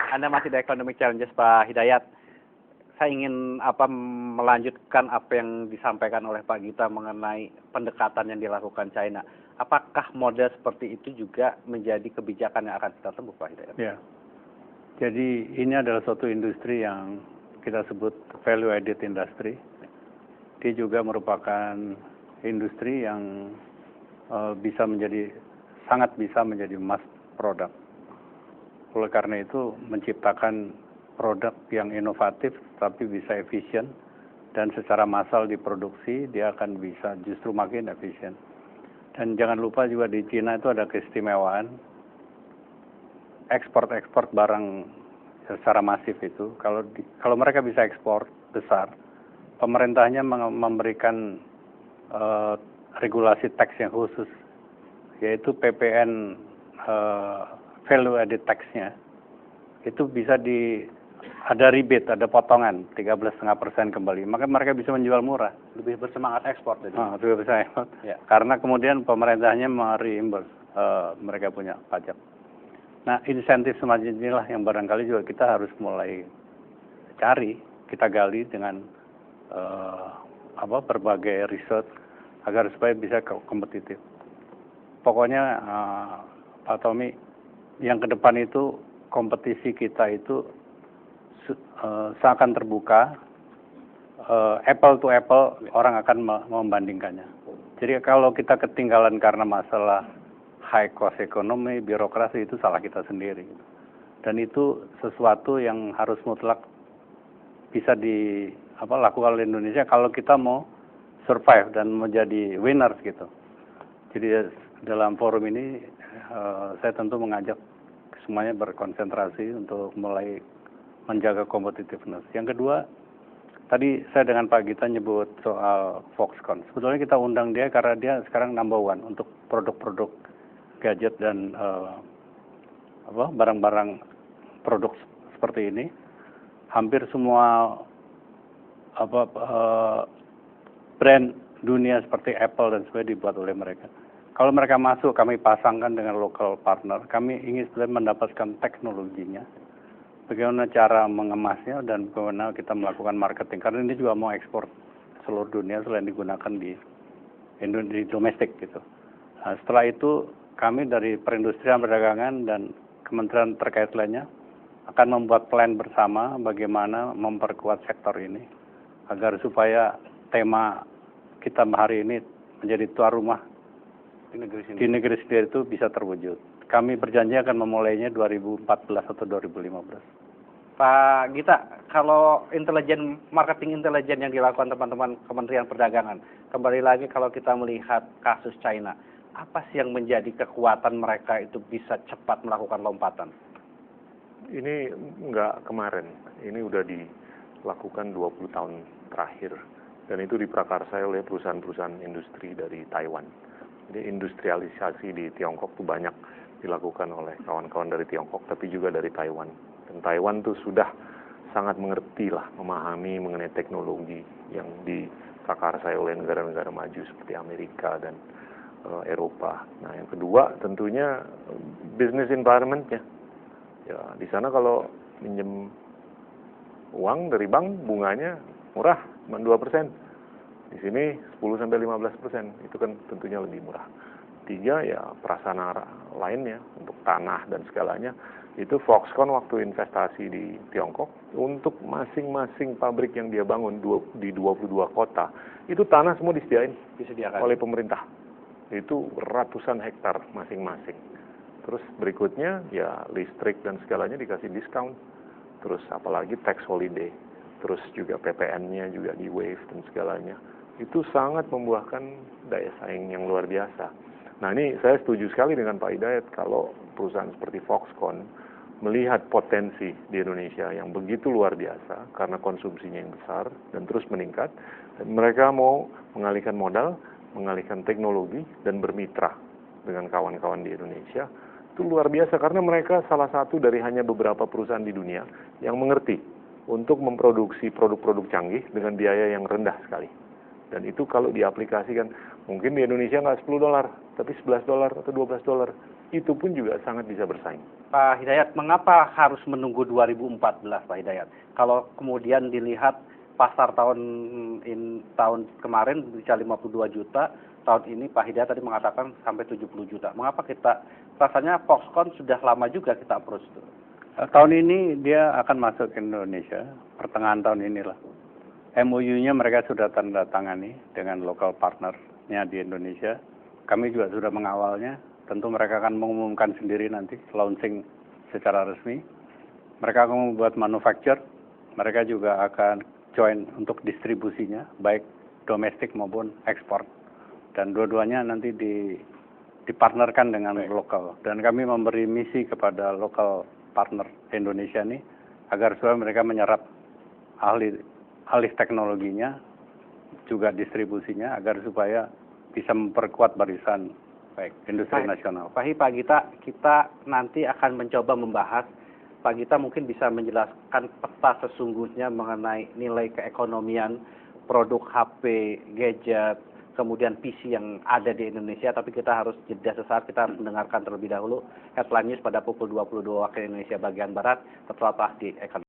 Anda masih di Economic Challenges, Pak Hidayat. Saya ingin melanjutkan apa yang disampaikan oleh Pak Gita mengenai pendekatan yang dilakukan China. Apakah model seperti itu juga menjadi kebijakan yang akan kita tempuh, Pak Hidayat? Ya. Jadi ini adalah suatu industri yang kita sebut value added industry. Dia juga merupakan industri yang sangat bisa menjadi mass product. Oleh karena itu menciptakan produk yang inovatif tapi bisa efisien dan secara massal diproduksi dia akan bisa justru makin efisien. Dan jangan lupa juga di Cina itu ada keistimewaan ekspor barang secara masif itu. Kalau mereka bisa ekspor besar, pemerintahnya memberikan regulasi tax yang khusus, yaitu PPN value added tax-nya itu bisa ada rebate, ada potongan 13,5% kembali. Maka mereka bisa menjual murah. Lebih bersemangat ekspor jadi. Lebih bisa ekspor. Ya. Karena kemudian pemerintahnya mereimburse mereka punya pajak. Nah, insentif semacam inilah yang barangkali juga kita harus mulai cari, kita gali dengan berbagai riset agar supaya bisa kompetitif. Pokoknya Pak Tommy, yang ke depan itu kompetisi kita itu seakan terbuka, apple to apple, orang akan membandingkannya. Jadi kalau kita ketinggalan karena masalah high cost ekonomi, birokrasi, itu salah kita sendiri. Dan itu sesuatu yang harus mutlak bisa lakukan oleh Indonesia kalau kita mau survive dan menjadi winners gitu. Jadi dalam forum ini saya tentu mengajak semuanya berkonsentrasi untuk mulai menjaga competitiveness. Yang kedua, tadi saya dengan Pak Gita nyebut soal Foxconn. Sebetulnya kita undang dia karena dia sekarang number one untuk produk-produk gadget dan barang-barang produk seperti ini. Hampir semua brand dunia seperti Apple dan sebagainya dibuat oleh mereka. Kalau mereka masuk, kami pasangkan dengan local partner. Kami ingin sebenarnya mendapatkan teknologinya, bagaimana cara mengemasnya dan bagaimana kita melakukan marketing. Karena ini juga mau ekspor seluruh dunia selain digunakan di domestik gitu. Nah, setelah itu kami dari Perindustrian Perdagangan dan kementerian terkait lainnya akan membuat plan bersama bagaimana memperkuat sektor ini agar supaya tema kita hari ini menjadi tuan rumah di negeri sendiri itu bisa terwujud. Kami berjanji akan memulainya 2014 atau 2015. Pak Gita, kalau marketing intelijen yang dilakukan teman-teman Kementerian Perdagangan, kembali lagi kalau kita melihat kasus China, apa sih yang menjadi kekuatan mereka itu bisa cepat melakukan lompatan? Ini enggak kemarin, ini udah dilakukan 20 tahun terakhir, dan itu diprakarsai oleh perusahaan-perusahaan industri dari Taiwan. Jadi industrialisasi di Tiongkok tuh banyak dilakukan oleh kawan-kawan dari Tiongkok, tapi juga dari Taiwan. Dan Taiwan tuh sudah sangat mengerti memahami mengenai teknologi yang diprakarsai oleh negara-negara maju seperti Amerika dan Eropa. Nah, yang kedua tentunya business environment-nya. Ya, di sana kalau minjem uang dari bank bunganya murah, cuma 2%. Di sini 10-15%, itu kan tentunya lebih murah. 3, ya prasarana lainnya untuk tanah dan segalanya. Itu Foxconn waktu investasi di Tiongkok, untuk masing-masing pabrik yang dia bangun di 22 kota, itu tanah semua disediakan oleh pemerintah. Itu ratusan hektar masing-masing. Terus berikutnya, ya listrik dan segalanya dikasih diskon. Terus apalagi tax holiday. Terus juga PPN-nya juga di waive dan segalanya. Itu sangat membuahkan daya saing yang luar biasa. Nah, ini saya setuju sekali dengan Pak Hidayat kalau perusahaan seperti Foxconn melihat potensi di Indonesia yang begitu luar biasa karena konsumsinya yang besar dan terus meningkat. Dan mereka mau mengalihkan modal, mengalihkan teknologi dan bermitra dengan kawan-kawan di Indonesia. Itu luar biasa karena mereka salah satu dari hanya beberapa perusahaan di dunia yang mengerti untuk memproduksi produk-produk canggih dengan biaya yang rendah sekali. Dan itu kalau diaplikasikan, mungkin di Indonesia nggak $10, tapi $11 atau $12. itu pun juga sangat bisa bersaing. Pak Hidayat, mengapa harus menunggu 2014, Pak Hidayat? Kalau kemudian dilihat pasar tahun kemarin bisa 52 juta, tahun ini Pak Hidayat tadi mengatakan sampai 70 juta. Mengapa kita, rasanya Foxconn sudah lama juga kita approach itu? Tahun ini dia akan masuk ke Indonesia, pertengahan tahun inilah. MOU-nya mereka sudah tanda tangani dengan local partner-nya di Indonesia. Kami juga sudah mengawalnya. Tentu mereka akan mengumumkan sendiri nanti, launching secara resmi. Mereka akan membuat manufacture, mereka juga akan join untuk distribusinya, baik domestik maupun ekspor. Dan dua-duanya nanti dipartnerkan dengan lokal. Dan kami memberi misi kepada lokal partner Indonesia ini, agar supaya mereka menyerap alih teknologinya, juga distribusinya, agar supaya bisa memperkuat barisan baik industri nasional. Pak Gita, kita nanti akan mencoba membahas, Pak Gita mungkin bisa menjelaskan peta sesungguhnya mengenai nilai keekonomian produk HP, gadget, kemudian PC yang ada di Indonesia, tapi kita harus jeda sesaat, kita harus mendengarkan terlebih dahulu headline news pada pukul 22 waktu Indonesia bagian Barat, tetaplah di Ekonomi.